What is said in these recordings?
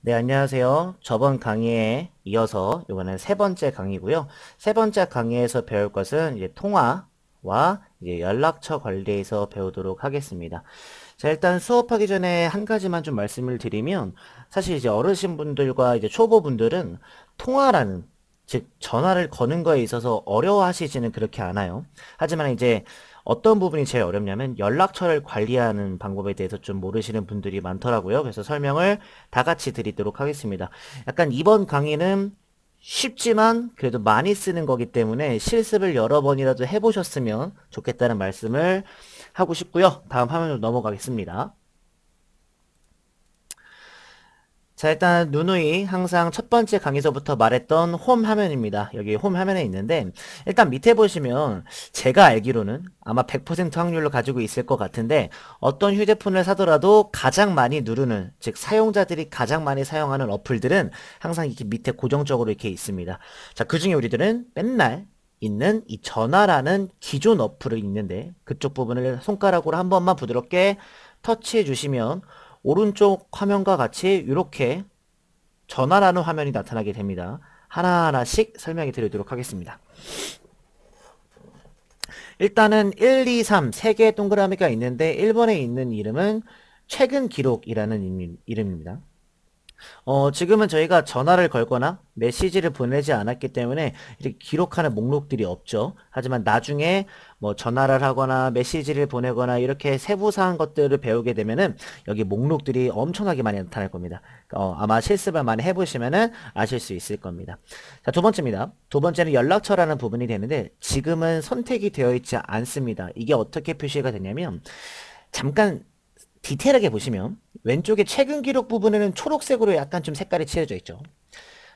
네, 안녕하세요. 저번 강의에 이어서 이번엔 세 번째 강의고요. 세 번째 강의에서 배울 것은 이제 통화와 이제 연락처 관리에서 배우도록 하겠습니다. 자, 일단 수업하기 전에 한 가지만 좀 말씀을 드리면 사실 이제 어르신분들과 이제 초보분들은 통화라는 즉 전화를 거는 거에 있어서 어려워하시지는 그렇게 않아요. 하지만 이제 어떤 부분이 제일 어렵냐면 연락처를 관리하는 방법에 대해서 좀 모르시는 분들이 많더라고요. 그래서 설명을 다 같이 드리도록 하겠습니다. 약간 이번 강의는 쉽지만 그래도 많이 쓰는 거기 때문에 실습을 여러 번이라도 해보셨으면 좋겠다는 말씀을 하고 싶고요. 다음 화면으로 넘어가겠습니다. 자, 일단 누누이 항상 첫 번째 강의서부터 말했던 홈 화면입니다. 여기 홈 화면에 있는데 일단 밑에 보시면 제가 알기로는 아마 100% 확률로 가지고 있을 것 같은데 어떤 휴대폰을 사더라도 가장 많이 누르는 즉 사용자들이 가장 많이 사용하는 어플들은 항상 이렇게 밑에 고정적으로 이렇게 있습니다. 자, 그중에 우리들은 맨날 있는 이 전화라는 기존 어플이 있는데 그쪽 부분을 손가락으로 한 번만 부드럽게 터치해 주시면 오른쪽 화면과 같이 이렇게 전화라는 화면이 나타나게 됩니다. 하나하나씩 설명해 드리도록 하겠습니다. 일단은 1, 2, 3, 3개의 동그라미가 있는데 1번에 있는 이름은 최근 기록이라는 이름입니다. 지금은 저희가 전화를 걸거나 메시지를 보내지 않았기 때문에 이렇게 기록하는 목록들이 없죠. 하지만 나중에 뭐 전화를 하거나 메시지를 보내거나 이렇게 세부사항 것들을 배우게 되면은 여기 목록들이 엄청나게 많이 나타날 겁니다. 아마 실습을 많이 해보시면은 아실 수 있을 겁니다. 자, 두 번째입니다. 두 번째는 연락처라는 부분이 되는데 지금은 선택이 되어 있지 않습니다. 이게 어떻게 표시가 되냐면 잠깐 디테일하게 보시면 왼쪽에 최근 기록 부분에는 초록색으로 약간 좀 색깔이 칠해져 있죠.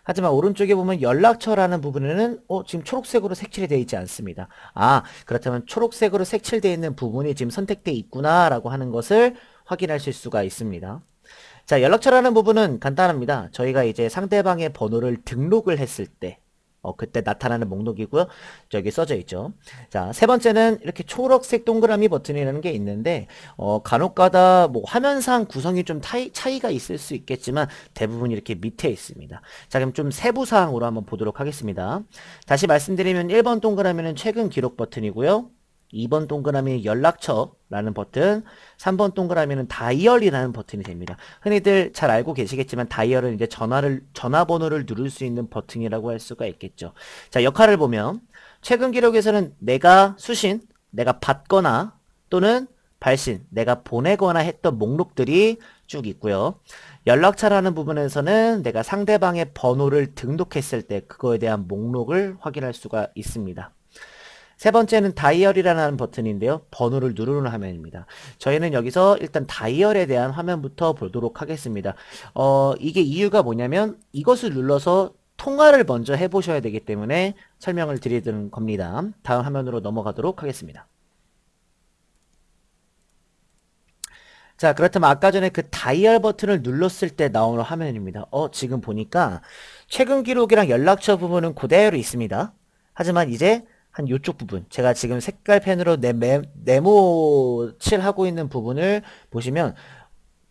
하지만 오른쪽에 보면 연락처라는 부분에는 지금 초록색으로 색칠이 되어 있지 않습니다. 아, 그렇다면 초록색으로 색칠되어 있는 부분이 지금 선택되어 있구나 라고 하는 것을 확인하실 수가 있습니다. 자, 연락처라는 부분은 간단합니다. 저희가 이제 상대방의 번호를 등록을 했을 때 그때 나타나는 목록이고요. 저기 써져 있죠. 자, 세 번째는 이렇게 초록색 동그라미 버튼이라는 게 있는데 간혹가다 뭐 화면상 구성이 좀 차이가 있을 수 있겠지만 대부분 이렇게 밑에 있습니다. 자, 그럼 좀 세부 사항으로 한번 보도록 하겠습니다. 다시 말씀드리면 1번 동그라미는 최근 기록 버튼이고요. 2번 동그라미 연락처라는 버튼, 3번 동그라미는 다이얼이라는 버튼이 됩니다. 흔히들 잘 알고 계시겠지만 다이얼은 이제 전화번호를 누를 수 있는 버튼이라고 할 수가 있겠죠. 자, 역할을 보면 최근 기록에서는 내가 받거나 또는 발신, 내가 보내거나 했던 목록들이 쭉 있고요. 연락처라는 부분에서는 내가 상대방의 번호를 등록했을 때 그거에 대한 목록을 확인할 수가 있습니다. 세 번째는 다이얼이라는 버튼인데요. 번호를 누르는 화면입니다. 저희는 여기서 일단 다이얼에 대한 화면부터 보도록 하겠습니다. 이게 이유가 뭐냐면 이것을 눌러서 통화를 먼저 해보셔야 되기 때문에 설명을 드리는 겁니다. 다음 화면으로 넘어가도록 하겠습니다. 자, 그렇다면 아까 전에 그 다이얼 버튼을 눌렀을 때 나오는 화면입니다. 지금 보니까 최근 기록이랑 연락처 부분은 그대로 있습니다. 하지만 이제 한 요쪽 부분, 제가 지금 색깔 펜으로 네모 칠하고 있는 부분을 보시면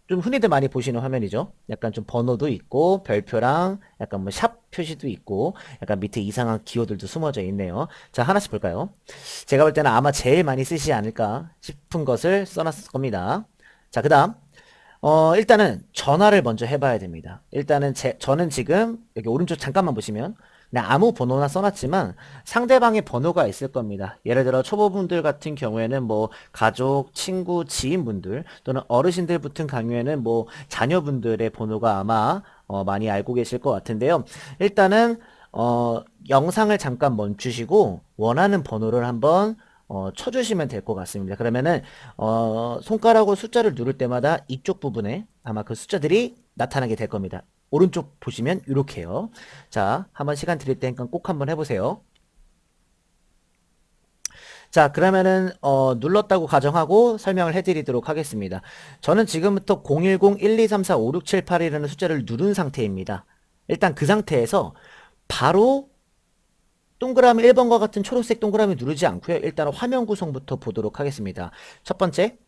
좀 흔히들 많이 보시는 화면이죠. 약간 좀 번호도 있고 별표랑 약간 뭐 샵 표시도 있고 약간 밑에 이상한 기호들도 숨어져 있네요. 자, 하나씩 볼까요? 제가 볼 때는 아마 제일 많이 쓰시지 않을까 싶은 것을 써놨을 겁니다. 자, 그 다음 일단은 전화를 먼저 해봐야 됩니다. 일단은 저는 지금 여기 오른쪽 잠깐만 보시면 그냥 아무 번호나 써놨지만 상대방의 번호가 있을 겁니다. 예를 들어 초보분들 같은 경우에는 뭐 가족, 친구, 지인분들 또는 어르신들 붙은 강요에는 뭐 자녀분들의 번호가 아마 많이 알고 계실 것 같은데요. 일단은 영상을 잠깐 멈추시고 원하는 번호를 한번 쳐주시면 될 것 같습니다. 그러면은 손가락으로 숫자를 누를 때마다 이쪽 부분에 아마 그 숫자들이 나타나게 될 겁니다. 오른쪽 보시면 이렇게요. 자, 한번 시간 드릴 테니까 꼭 한번 해보세요. 자, 그러면은 눌렀다고 가정하고 설명을 해드리도록 하겠습니다. 저는 지금부터 010-1234-5678이라는 숫자를 누른 상태입니다. 일단 그 상태에서 바로 동그라미 1번과 같은 초록색 동그라미 누르지 않고요. 일단 화면 구성부터 보도록 하겠습니다. 첫 번째,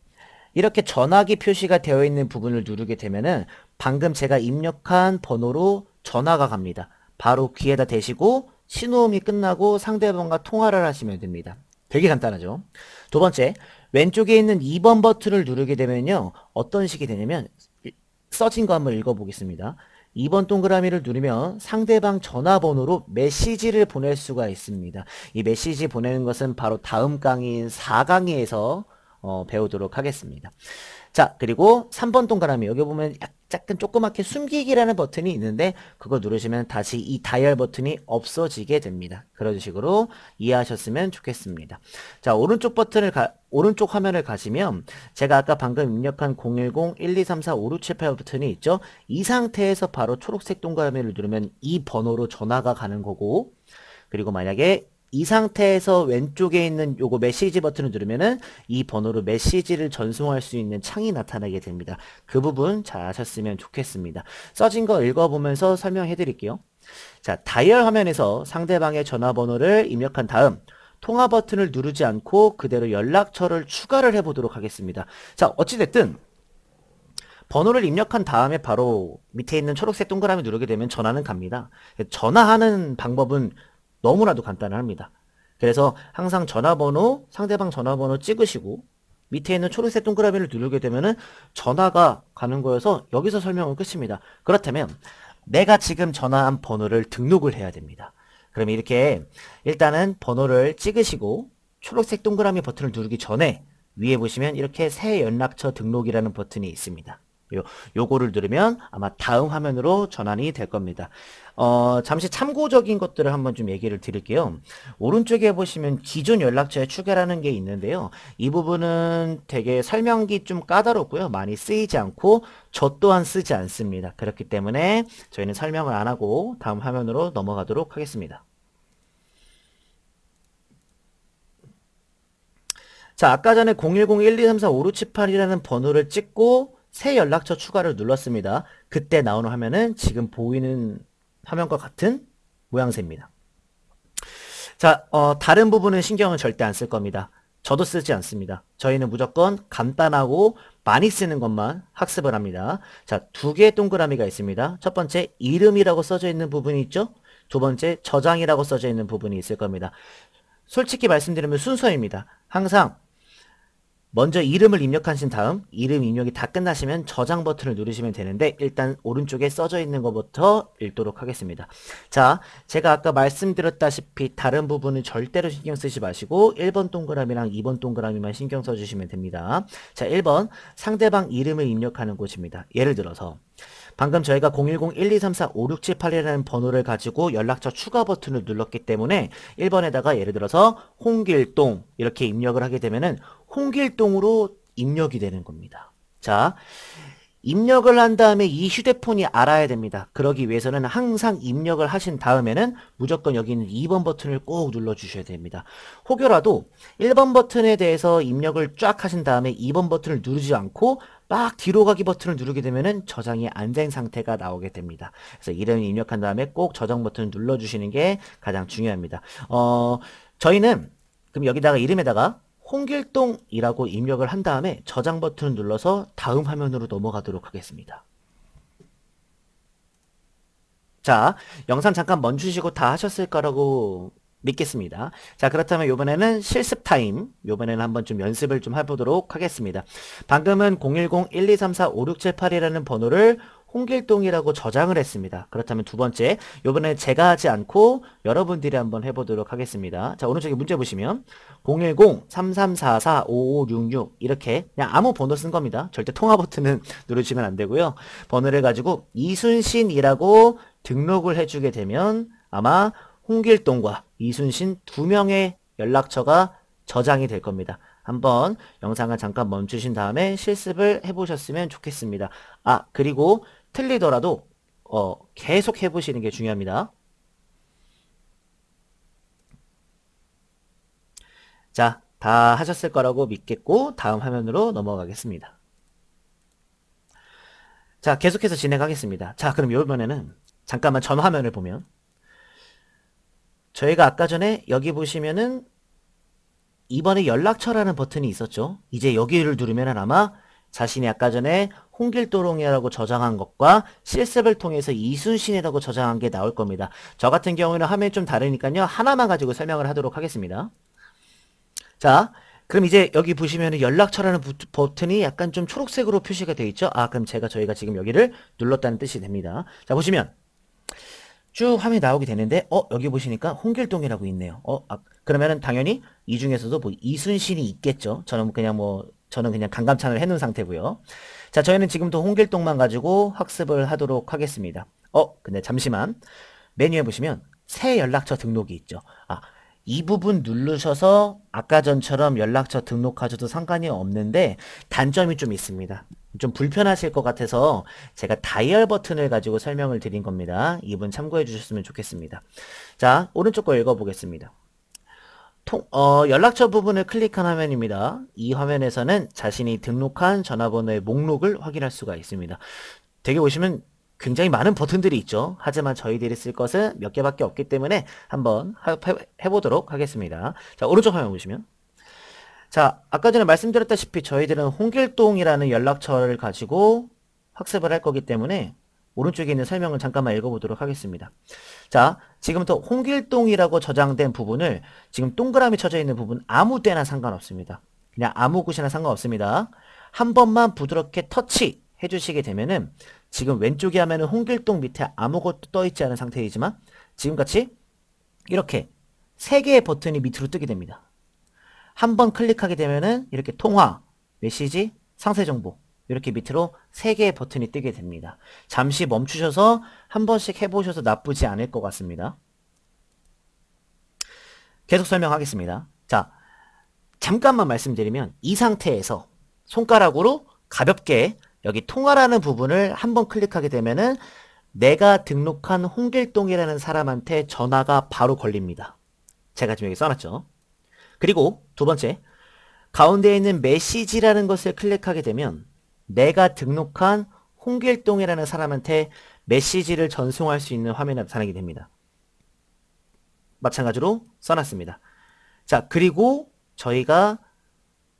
이렇게 전화기 표시가 되어 있는 부분을 누르게 되면은 방금 제가 입력한 번호로 전화가 갑니다. 바로 귀에다 대시고 신호음이 끝나고 상대방과 통화를 하시면 됩니다. 되게 간단하죠. 두 번째, 왼쪽에 있는 2번 버튼을 누르게 되면요. 어떤 식이 되냐면 써진 거 한번 읽어보겠습니다. 2번 동그라미를 누르면 상대방 전화번호로 메시지를 보낼 수가 있습니다. 이 메시지 보내는 것은 바로 다음 강의인 4강의에서 배우도록 하겠습니다. 자, 그리고 3번 동그라미 여기 보면 약간 조그맣게 숨기기라는 버튼이 있는데 그거 누르시면 다시 이 다이얼 버튼이 없어지게 됩니다. 그런 식으로 이해하셨으면 좋겠습니다. 자, 오른쪽 화면을 가시면 제가 아까 방금 입력한 010-1234-5678 버튼이 있죠. 이 상태에서 바로 초록색 동그라미를 누르면 이 번호로 전화가 가는 거고, 그리고 만약에 이 상태에서 왼쪽에 있는 요거 메시지 버튼을 누르면은 이 번호로 메시지를 전송할 수 있는 창이 나타나게 됩니다. 그 부분 잘 아셨으면 좋겠습니다. 써진 거 읽어보면서 설명해 드릴게요. 자, 다이얼 화면에서 상대방의 전화번호를 입력한 다음 통화 버튼을 누르지 않고 그대로 연락처를 추가를 해보도록 하겠습니다. 자, 어찌됐든 번호를 입력한 다음에 바로 밑에 있는 초록색 동그라미 누르게 되면 전화는 갑니다. 전화하는 방법은 너무나도 간단합니다. 그래서 항상 상대방 전화번호 찍으시고 밑에 있는 초록색 동그라미를 누르게 되면은 전화가 가는 거여서 여기서 설명은 끝입니다. 그렇다면 내가 지금 전화한 번호를 등록을 해야 됩니다. 그러면 이렇게 일단은 번호를 찍으시고 초록색 동그라미 버튼을 누르기 전에 위에 보시면 이렇게 새 연락처 등록이라는 버튼이 있습니다. 요거를 누르면 아마 다음 화면으로 전환이 될 겁니다. 잠시 참고적인 것들을 한번 좀 얘기를 드릴게요. 오른쪽에 보시면 기존 연락처에 추가라는 게 있는데요. 이 부분은 되게 설명기 좀 까다롭고요. 많이 쓰이지 않고 저 또한 쓰지 않습니다. 그렇기 때문에 저희는 설명을 안 하고 다음 화면으로 넘어가도록 하겠습니다. 자, 아까 전에 010-1234-5678이라는 번호를 찍고 새 연락처 추가를 눌렀습니다. 그때 나오는 화면은 지금 보이는 화면과 같은 모양새입니다. 자, 다른 부분은 신경을 절대 안 쓸 겁니다. 저도 쓰지 않습니다. 저희는 무조건 간단하고 많이 쓰는 것만 학습을 합니다. 자, 두 개의 동그라미가 있습니다. 첫 번째, 이름이라고 써져 있는 부분이 있죠? 두 번째, 저장이라고 써져 있는 부분이 있을 겁니다. 솔직히 말씀드리면 순서입니다. 항상 먼저 이름을 입력하신 다음 이름 입력이 다 끝나시면 저장 버튼을 누르시면 되는데 일단 오른쪽에 써져 있는 것부터 읽도록 하겠습니다. 자, 제가 아까 말씀드렸다시피 다른 부분은 절대로 신경 쓰지 마시고 1번 동그라미랑 2번 동그라미만 신경 써주시면 됩니다. 자, 1번 상대방 이름을 입력하는 곳입니다. 예를 들어서 방금 저희가 010-1234-5678이라는 번호를 가지고 연락처 추가 버튼을 눌렀기 때문에 1번에다가 예를 들어서 홍길동 이렇게 입력을 하게 되면은 홍길동으로 입력이 되는 겁니다. 자, 입력을 한 다음에 이 휴대폰이 알아야 됩니다. 그러기 위해서는 항상 입력을 하신 다음에는 무조건 여기 있는 2번 버튼을 꼭 눌러주셔야 됩니다. 혹여라도 1번 버튼에 대해서 입력을 쫙 하신 다음에 2번 버튼을 누르지 않고 막 뒤로 가기 버튼을 누르게 되면은 저장이 안 된 상태가 나오게 됩니다. 그래서 이름 입력한 다음에 꼭 저장 버튼을 눌러주시는 게 가장 중요합니다. 저희는 그럼 여기다가 이름에다가 홍길동이라고 입력을 한 다음에 저장 버튼을 눌러서 다음 화면으로 넘어가도록 하겠습니다. 자, 영상 잠깐 멈추시고 다 하셨을 거라고 믿겠습니다. 자, 그렇다면 이번에는 실습 타임. 이번에는 한번 좀 연습을 좀 해보도록 하겠습니다. 방금은 010-1234-5678이라는 번호를 홍길동이라고 저장을 했습니다. 그렇다면 두 번째, 이번에 제가 하지 않고 여러분들이 한번 해보도록 하겠습니다. 자, 오른쪽에 문제 보시면 010-3344-5566 이렇게 그냥 아무 번호 쓴 겁니다. 절대 통화 버튼은 누르시면 안 되고요. 번호를 가지고 이순신이라고 등록을 해주게 되면 아마 홍길동과 이순신 두 명의 연락처가 저장이 될 겁니다. 한번 영상을 잠깐 멈추신 다음에 실습을 해보셨으면 좋겠습니다. 아, 그리고 틀리더라도 계속 해보시는 게 중요합니다. 자, 다 하셨을 거라고 믿겠고 다음 화면으로 넘어가겠습니다. 자, 계속해서 진행하겠습니다. 자, 그럼 이번에는 잠깐만 전 화면을 보면 저희가 아까 전에 여기 보시면은 이번에 연락처라는 버튼이 있었죠. 이제 여기를 누르면 아마 자신이 아까 전에 홍길동이라고 저장한 것과 실습을 통해서 이순신이라고 저장한 게 나올 겁니다. 저 같은 경우에는 화면이 좀 다르니까요. 하나만 가지고 설명을 하도록 하겠습니다. 자, 그럼 이제 여기 보시면 연락처라는 버튼이 약간 좀 초록색으로 표시가 되어 있죠? 아, 그럼 저희가 지금 여기를 눌렀다는 뜻이 됩니다. 자, 보시면 쭉 화면이 나오게 되는데, 여기 보시니까 홍길동이라고 있네요. 그러면은 당연히 이 중에서도 뭐 이순신이 있겠죠? 저는 그냥 강감찬을 해놓은 상태고요. 자, 저희는 지금부터 홍길동만 가지고 학습을 하도록 하겠습니다. 근데 잠시만. 메뉴에 보시면 새 연락처 등록이 있죠. 이 부분 누르셔서 아까 전처럼 연락처 등록하셔도 상관이 없는데 단점이 좀 있습니다. 좀 불편하실 것 같아서 제가 다이얼 버튼을 가지고 설명을 드린 겁니다. 이 부분 참고해 주셨으면 좋겠습니다. 자, 오른쪽 거 읽어보겠습니다. 연락처 부분을 클릭한 화면입니다. 이 화면에서는 자신이 등록한 전화번호의 목록을 확인할 수가 있습니다. 되게 보시면 굉장히 많은 버튼들이 있죠. 하지만 저희들이 쓸 것은 몇 개밖에 없기 때문에 한번 해보도록 하겠습니다. 자, 오른쪽 화면 보시면 자, 아까 전에 말씀드렸다시피 저희들은 홍길동이라는 연락처를 가지고 학습을 할 거기 때문에 오른쪽에 있는 설명을 잠깐만 읽어보도록 하겠습니다. 자, 지금부터 홍길동이라고 저장된 부분을 지금 동그라미 쳐져 있는 부분 아무 때나 상관없습니다. 그냥 아무 곳이나 상관없습니다. 한 번만 부드럽게 터치 해주시게 되면은 지금 왼쪽에 하면은 홍길동 밑에 아무것도 떠있지 않은 상태이지만 지금같이 이렇게 3개의 버튼이 밑으로 뜨게 됩니다. 한 번 클릭하게 되면은 이렇게 통화, 메시지, 상세정보 이렇게 밑으로 3개의 버튼이 뜨게 됩니다. 잠시 멈추셔서 한 번씩 해보셔서 나쁘지 않을 것 같습니다. 계속 설명하겠습니다. 자, 잠깐만 말씀드리면 이 상태에서 손가락으로 가볍게 여기 통화라는 부분을 한번 클릭하게 되면은 내가 등록한 홍길동이라는 사람한테 전화가 바로 걸립니다. 제가 지금 여기 써놨죠. 그리고 두 번째, 가운데에 있는 메시지라는 것을 클릭하게 되면 내가 등록한 홍길동이라는 사람한테 메시지를 전송할 수 있는 화면이 나타나게 됩니다. 마찬가지로 써놨습니다. 자, 그리고 저희가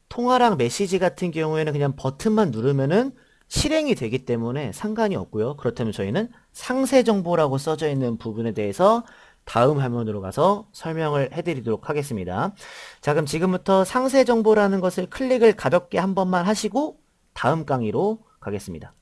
통화랑 메시지 같은 경우에는 그냥 버튼만 누르면은 실행이 되기 때문에 상관이 없고요. 그렇다면 저희는 상세 정보라고 써져 있는 부분에 대해서 다음 화면으로 가서 설명을 해드리도록 하겠습니다. 자, 그럼 지금부터 상세 정보라는 것을 클릭을 가볍게 한 번만 하시고 다음 강의로 가겠습니다.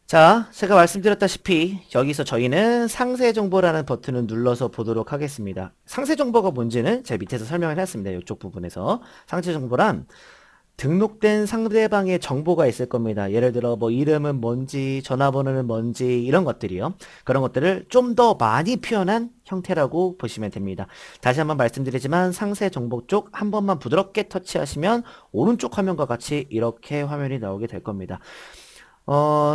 자, 제가 말씀드렸다시피 여기서 저희는 상세 정보라는 버튼을 눌러서 보도록 하겠습니다. 상세 정보가 뭔지는 제 밑에서 설명을 했습니다. 이쪽 부분에서. 상세 정보란 등록된 상대방의 정보가 있을 겁니다. 예를 들어 뭐 이름은 뭔지, 전화번호는 뭔지 이런 것들이요. 그런 것들을 좀 더 많이 표현한 형태라고 보시면 됩니다. 다시 한번 말씀드리지만 상세 정보 쪽 한 번만 부드럽게 터치하시면 오른쪽 화면과 같이 이렇게 화면이 나오게 될 겁니다.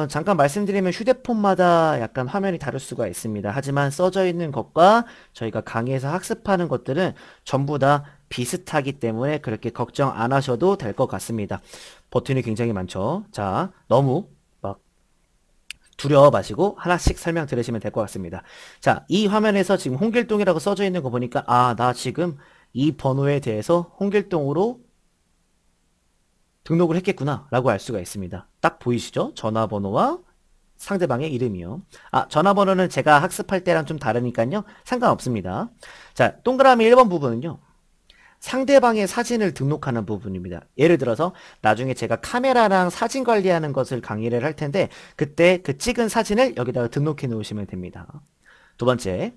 잠깐 말씀드리면 휴대폰마다 약간 화면이 다를 수가 있습니다. 하지만 써져 있는 것과 저희가 강의에서 학습하는 것들은 전부 다 비슷하기 때문에 그렇게 걱정 안 하셔도 될 것 같습니다. 버튼이 굉장히 많죠. 자, 너무 막 두려워 마시고 하나씩 설명 들으시면 될 것 같습니다. 자, 이 화면에서 지금 홍길동이라고 써져 있는 거 보니까 나 지금 이 번호에 대해서 홍길동으로 등록을 했겠구나 라고 알 수가 있습니다. 딱 보이시죠? 전화번호와 상대방의 이름이요. 전화번호는 제가 학습할 때랑 좀 다르니까요. 상관없습니다. 자, 동그라미 1번 부분은요. 상대방의 사진을 등록하는 부분입니다. 예를 들어서 나중에 제가 카메라랑 사진 관리하는 것을 강의를 할 텐데 그때 그 찍은 사진을 여기다가 등록해 놓으시면 됩니다. 두 번째,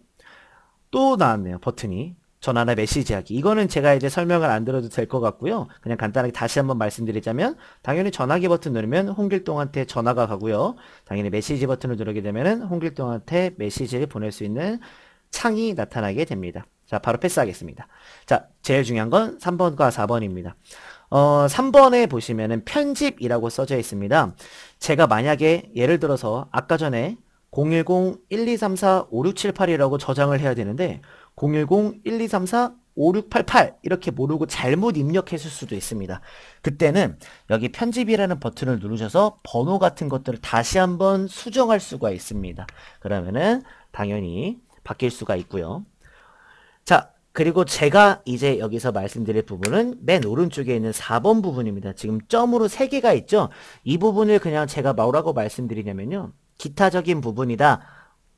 또 나왔네요. 버튼이. 전화나 메시지하기. 이거는 제가 이제 설명을 안 들어도 될 것 같고요. 그냥 간단하게 다시 한번 말씀드리자면 당연히 전화기 버튼 누르면 홍길동한테 전화가 가고요. 당연히 메시지 버튼을 누르게 되면 홍길동한테 메시지를 보낼 수 있는 창이 나타나게 됩니다. 자, 바로 패스하겠습니다. 자, 제일 중요한 건 3번과 4번입니다. 3번에 보시면은 편집이라고 써져 있습니다. 제가 만약에 예를 들어서 아까 전에 010-1234-5678이라고 저장을 해야 되는데 010-1234-5688 이렇게 모르고 잘못 입력했을 수도 있습니다. 그때는 여기 편집이라는 버튼을 누르셔서 번호 같은 것들을 다시 한번 수정할 수가 있습니다. 그러면은 당연히 바뀔 수가 있고요. 자, 그리고 제가 이제 여기서 말씀드릴 부분은 맨 오른쪽에 있는 4번 부분입니다. 지금 점으로 3개가 있죠? 이 부분을 그냥 제가 뭐라고 말씀드리냐면요. 기타적인 부분이다.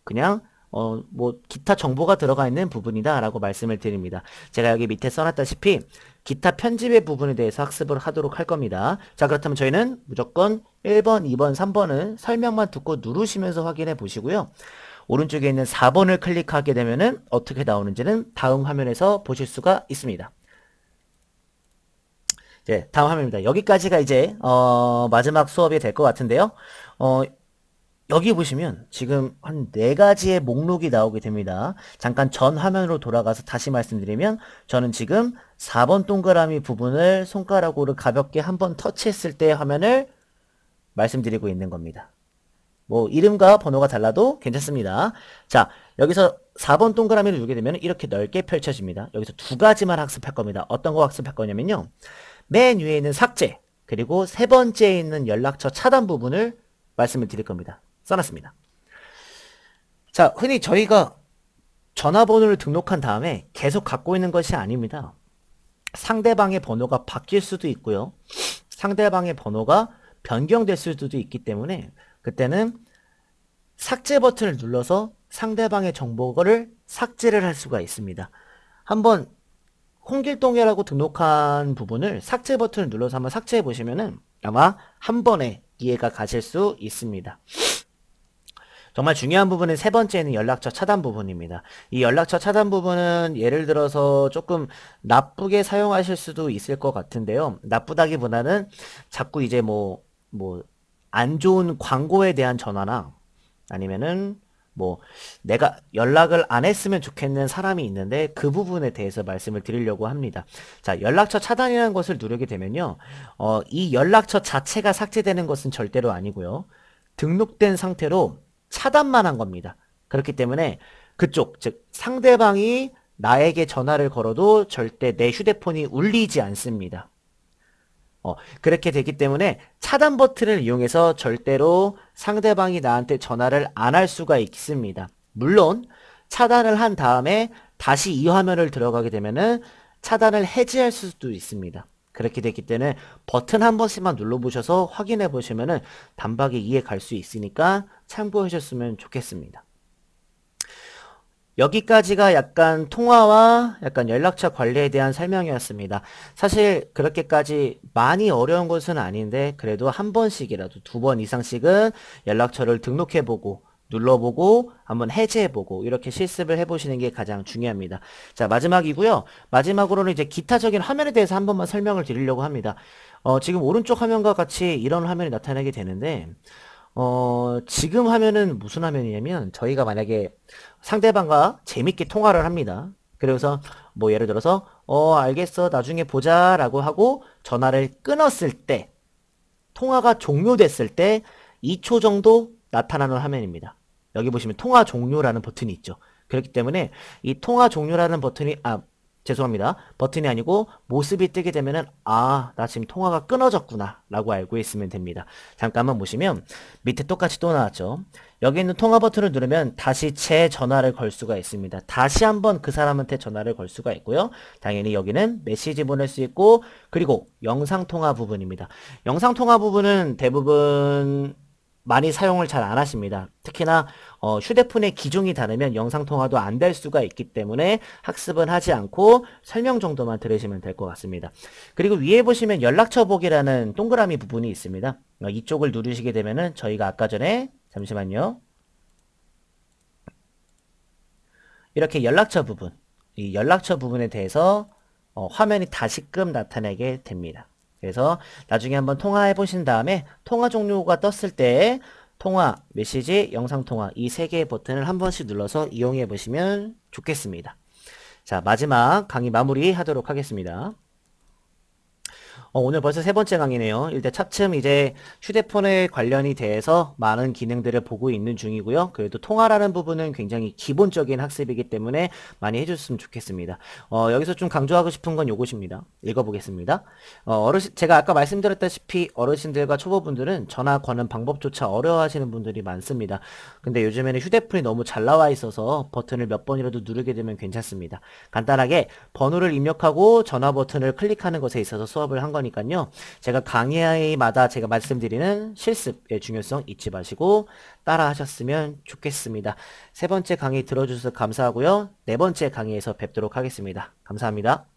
그냥 뭐 기타 정보가 들어가 있는 부분이다 라고 말씀을 드립니다. 제가 여기 밑에 써놨다시피 기타 편집의 부분에 대해서 학습을 하도록 할 겁니다. 자, 그렇다면 저희는 무조건 1번, 2번, 3번은 설명만 듣고 누르시면서 확인해 보시고요. 오른쪽에 있는 4번을 클릭하게 되면은 어떻게 나오는지는 다음 화면에서 보실 수가 있습니다. 이제 다음 화면입니다. 여기까지가 이제 마지막 수업이 될 것 같은데요. 여기 보시면 지금 한 4가지의 목록이 나오게 됩니다. 잠깐 전 화면으로 돌아가서 다시 말씀드리면 저는 지금 4번 동그라미 부분을 손가락으로 가볍게 한번 터치했을 때 화면을 말씀드리고 있는 겁니다. 뭐 이름과 번호가 달라도 괜찮습니다. 자, 여기서 4번 동그라미를 누르게 되면 이렇게 넓게 펼쳐집니다. 여기서 2가지만 학습할 겁니다. 어떤 거 학습할 거냐면요. 맨 위에 있는 삭제, 그리고 3번째에 있는 연락처 차단 부분을 말씀을 드릴 겁니다. 써놨습니다. 자, 흔히 저희가 전화번호를 등록한 다음에 계속 갖고 있는 것이 아닙니다. 상대방의 번호가 바뀔 수도 있고요. 상대방의 번호가 변경될 수도 있기 때문에 그때는 삭제 버튼을 눌러서 상대방의 정보를 삭제를 할 수가 있습니다. 한번 홍길동이라고 등록한 부분을 삭제 버튼을 눌러서 한번 삭제해 보시면은 아마 한 번에 이해가 가실 수 있습니다. 정말 중요한 부분은 3번째는 연락처 차단 부분입니다. 이 연락처 차단 부분은 예를 들어서 조금 나쁘게 사용하실 수도 있을 것 같은데요. 나쁘다기보다는 자꾸 이제 안 좋은 광고에 대한 전화나 아니면은 내가 연락을 안 했으면 좋겠는 사람이 있는데 그 부분에 대해서 말씀을 드리려고 합니다. 자, 연락처 차단이라는 것을 누르게 되면요. 이 연락처 자체가 삭제되는 것은 절대로 아니고요. 등록된 상태로 차단만 한 겁니다. 그렇기 때문에 그쪽, 즉 상대방이 나에게 전화를 걸어도 절대 내 휴대폰이 울리지 않습니다. 그렇게 되기 때문에 차단 버튼을 이용해서 절대로 상대방이 나한테 전화를 안 할 수가 있습니다. 물론 차단을 한 다음에 다시 이 화면을 들어가게 되면은 차단을 해지할 수도 있습니다. 그렇게 되기 때문에 버튼 한 번씩만 눌러보셔서 확인해 보시면은 단박에 이해 갈 수 있으니까 참고해 주셨으면 좋겠습니다. 여기까지가 약간 통화와 약간 연락처 관리에 대한 설명이었습니다. 사실 그렇게까지 많이 어려운 것은 아닌데 그래도 한 번씩이라도 2번 이상씩은 연락처를 등록해보고 눌러보고 한번 해제해보고 이렇게 실습을 해보시는 게 가장 중요합니다. 자, 마지막이고요. 마지막으로는 이제 기타적인 화면에 대해서 한 번만 설명을 드리려고 합니다. 지금 오른쪽 화면과 같이 이런 화면이 나타나게 되는데 지금 화면은 무슨 화면이냐면 저희가 만약에 상대방과 재밌게 통화를 합니다. 그래서 예를 들어서 알겠어 나중에 보자 라고 하고 전화를 끊었을 때 통화가 종료됐을 때 2초 정도 나타나는 화면입니다. 여기 보시면 통화 종료라는 버튼이 있죠. 그렇기 때문에 이 통화 종료라는 버튼이 죄송합니다. 버튼이 아니고 모습이 뜨게 되면은 나 지금 통화가 끊어졌구나 라고 알고 있으면 됩니다. 잠깐만 보시면 밑에 똑같이 또 나왔죠. 여기 있는 통화 버튼을 누르면 다시 제 전화를 걸 수가 있습니다. 다시 한번 그 사람한테 전화를 걸 수가 있고요. 당연히 여기는 메시지 보낼 수 있고 그리고 영상통화 부분입니다. 영상통화 부분은 대부분 많이 사용을 잘 안 하십니다. 특히나 휴대폰의 기종이 다르면 영상통화도 안 될 수가 있기 때문에 학습은 하지 않고 설명 정도만 들으시면 될 것 같습니다. 그리고 위에 보시면 연락처 보기라는 동그라미 부분이 있습니다. 이쪽을 누르시게 되면은 저희가 아까 전에 잠시만요. 이렇게 연락처 부분, 이 연락처 부분에 대해서 화면이 다시금 나타나게 됩니다. 그래서 나중에 한번 통화해 보신 다음에 통화 종료가 떴을 때 통화, 메시지, 영상통화 이 3개의 버튼을 한 번씩 눌러서 이용해 보시면 좋겠습니다. 자, 마지막 강의 마무리 하도록 하겠습니다. 오늘 벌써 세 번째 강의네요. 일단 차츰 이제 휴대폰에 관련이 돼서 많은 기능들을 보고 있는 중이고요. 그래도 통화라는 부분은 굉장히 기본적인 학습이기 때문에 많이 해줬으면 좋겠습니다. 여기서 좀 강조하고 싶은 건 요것입니다. 읽어보겠습니다. 제가 아까 말씀드렸다시피 어르신들과 초보분들은 전화 거는 방법조차 어려워하시는 분들이 많습니다. 근데 요즘에는 휴대폰이 너무 잘 나와 있어서 버튼을 몇 번이라도 누르게 되면 괜찮습니다. 간단하게 번호를 입력하고 전화 버튼을 클릭하는 것에 있어서 수업을 한 거니까요. 제가 강의마다 제가 말씀드리는 실습의 중요성 잊지 마시고 따라 하셨으면 좋겠습니다. 세 번째 강의 들어주셔서 감사하고요. 네 번째 강의에서 뵙도록 하겠습니다. 감사합니다.